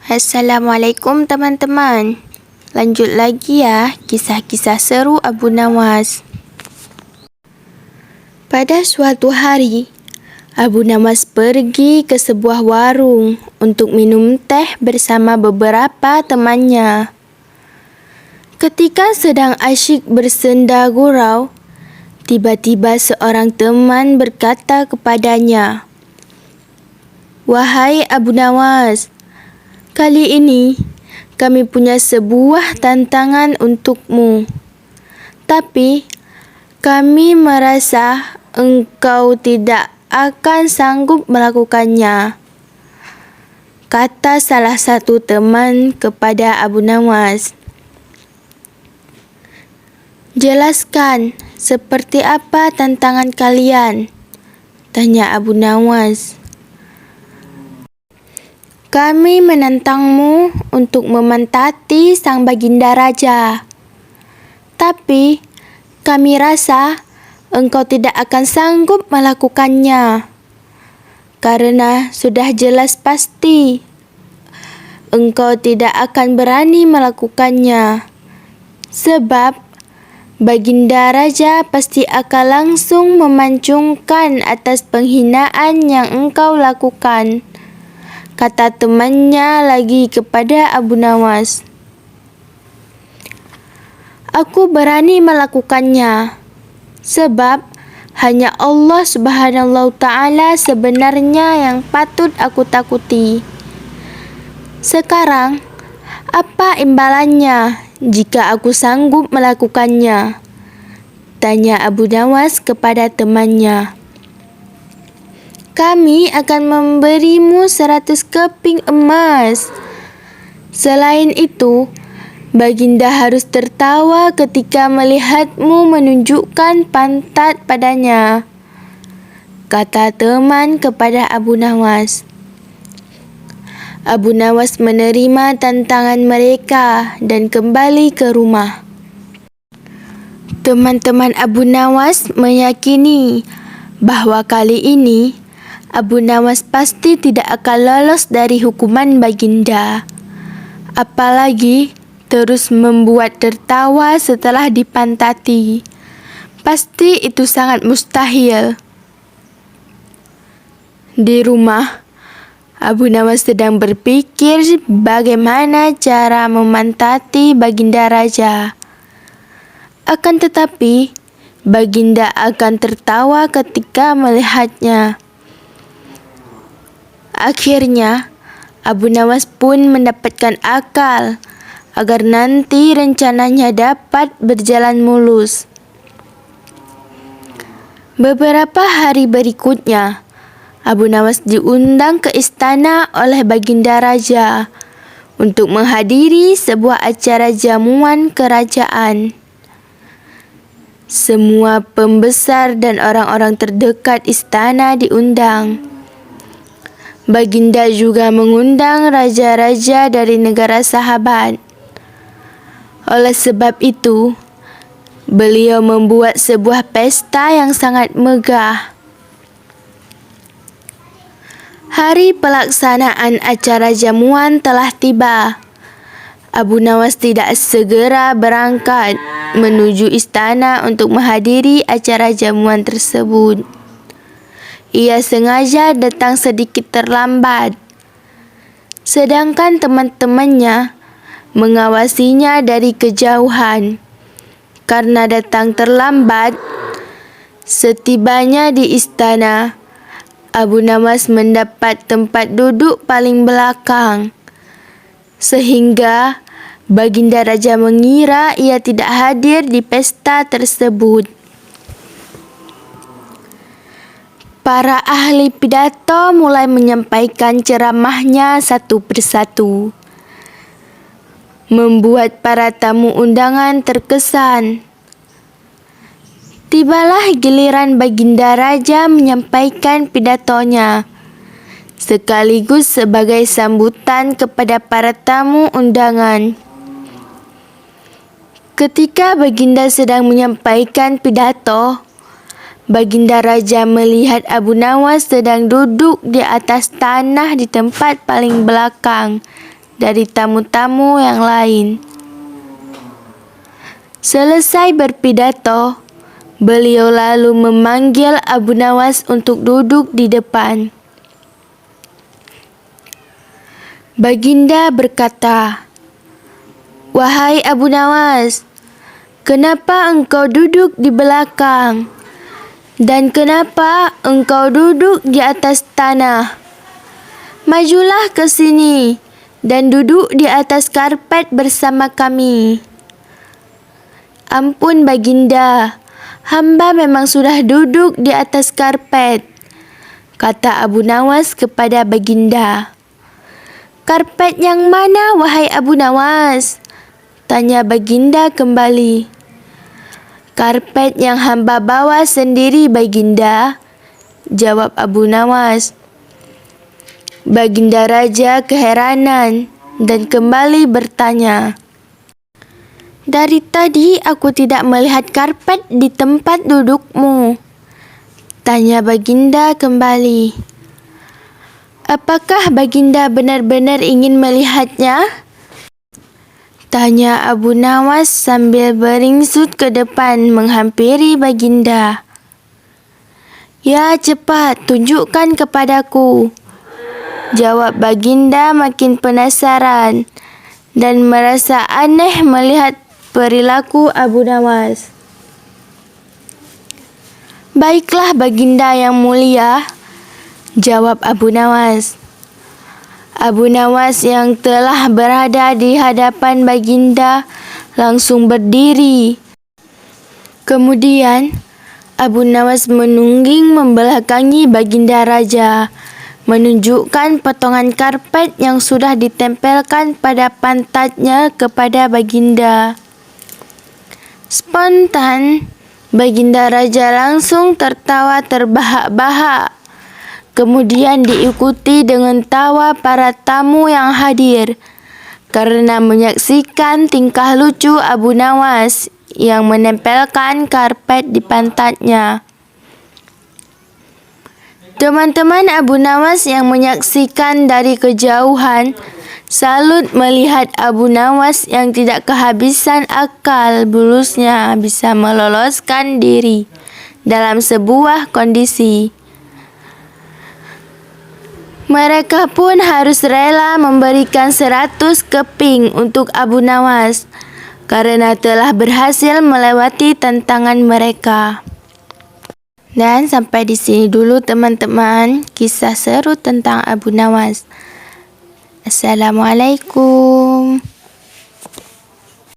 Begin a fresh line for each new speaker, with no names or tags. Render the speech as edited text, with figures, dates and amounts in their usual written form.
Assalamualaikum teman-teman. Lanjut lagi ya kisah-kisah seru Abu Nawas. Pada suatu hari, Abu Nawas pergi ke sebuah warung untuk minum teh bersama beberapa temannya. Ketika sedang asyik bersenda gurau, tiba-tiba seorang teman berkata kepadanya, "Wahai Abu Nawas, kali ini kami punya sebuah tantangan untukmu. Tapi kami merasa engkau tidak akan sanggup melakukannya," kata salah satu teman kepada Abu Nawas. "Jelaskan, seperti apa tantangan kalian?" tanya Abu Nawas. "Kami menentangmu untuk memantati sang baginda raja. Tapi kami rasa engkau tidak akan sanggup melakukannya. Karena sudah jelas pasti engkau tidak akan berani melakukannya. Sebab baginda raja pasti akan langsung memancungkan atas penghinaan yang engkau lakukan," kata temannya lagi kepada Abu Nawas. "Aku berani melakukannya, sebab hanya Allah Subhanahu Ta'ala sebenarnya yang patut aku takuti. Sekarang, apa imbalannya jika aku sanggup melakukannya?" tanya Abu Nawas kepada temannya. "Kami akan memberimu 100 keping emas. Selain itu, baginda harus tertawa ketika melihatmu menunjukkan pantat padanya," kata teman kepada Abu Nawas. Abu Nawas menerima tantangan mereka dan kembali ke rumah. Teman-teman Abu Nawas meyakini bahwa kali ini Abu Nawas pasti tidak akan lolos dari hukuman baginda. Apalagi terus membuat tertawa setelah dipantati. Pasti itu sangat mustahil. Di rumah, Abu Nawas sedang berpikir bagaimana cara memantati baginda raja. Akan tetapi, baginda akan tertawa ketika melihatnya. Akhirnya, Abu Nawas pun mendapatkan akal agar nanti rencananya dapat berjalan mulus. Beberapa hari berikutnya, Abu Nawas diundang ke istana oleh baginda raja untuk menghadiri sebuah acara jamuan kerajaan. Semua pembesar dan orang-orang terdekat istana diundang. Baginda juga mengundang raja-raja dari negara sahabat. Oleh sebab itu, beliau membuat sebuah pesta yang sangat megah. Hari pelaksanaan acara jamuan telah tiba. Abu Nawas tidak segera berangkat menuju istana untuk menghadiri acara jamuan tersebut. Ia sengaja datang sedikit terlambat, sedangkan teman-temannya mengawasinya dari kejauhan. Karena datang terlambat, setibanya di istana, Abu Nawas mendapat tempat duduk paling belakang, sehingga baginda raja mengira ia tidak hadir di pesta tersebut. Para ahli pidato mulai menyampaikan ceramahnya satu persatu, membuat para tamu undangan terkesan. Tibalah giliran baginda raja menyampaikan pidatonya, sekaligus sebagai sambutan kepada para tamu undangan. Ketika baginda sedang menyampaikan pidato, baginda raja melihat Abu Nawas sedang duduk di atas tanah di tempat paling belakang dari tamu-tamu yang lain. Selesai berpidato, beliau lalu memanggil Abu Nawas untuk duduk di depan. Baginda berkata, "Wahai Abu Nawas, kenapa engkau duduk di belakang? Dan kenapa engkau duduk di atas tanah? Majulah ke sini dan duduk di atas karpet bersama kami." "Ampun Baginda, hamba memang sudah duduk di atas karpet," kata Abu Nawas kepada Baginda. "Karpet yang mana, wahai Abu Nawas?" tanya Baginda kembali. "Karpet yang hamba bawa sendiri, Baginda," jawab Abu Nawas. Baginda Raja keheranan dan kembali bertanya, "Dari tadi aku tidak melihat karpet di tempat dudukmu," tanya Baginda kembali. "Apakah Baginda benar-benar ingin melihatnya?" tanya Abu Nawas sambil beringsut ke depan menghampiri Baginda. "Ya, cepat, tunjukkan kepadaku," jawab Baginda makin penasaran dan merasa aneh melihat perilaku Abu Nawas. "Baiklah Baginda yang mulia," jawab Abu Nawas. Abu Nawas yang telah berada di hadapan Baginda langsung berdiri. Kemudian Abu Nawas menungging membelakangi Baginda Raja, menunjukkan potongan karpet yang sudah ditempelkan pada pantatnya kepada Baginda. Spontan, Baginda Raja langsung tertawa terbahak-bahak. Kemudian diikuti dengan tawa para tamu yang hadir karena menyaksikan tingkah lucu Abu Nawas yang menempelkan karpet di pantatnya. Teman-teman Abu Nawas yang menyaksikan dari kejauhan salut melihat Abu Nawas yang tidak kehabisan akal bulusnya bisa meloloskan diri dalam sebuah kondisi. Mereka pun harus rela memberikan 100 keping untuk Abu Nawas karena telah berhasil melewati tantangan mereka. Dan sampai di sini dulu teman-teman kisah seru tentang Abu Nawas. Assalamualaikum.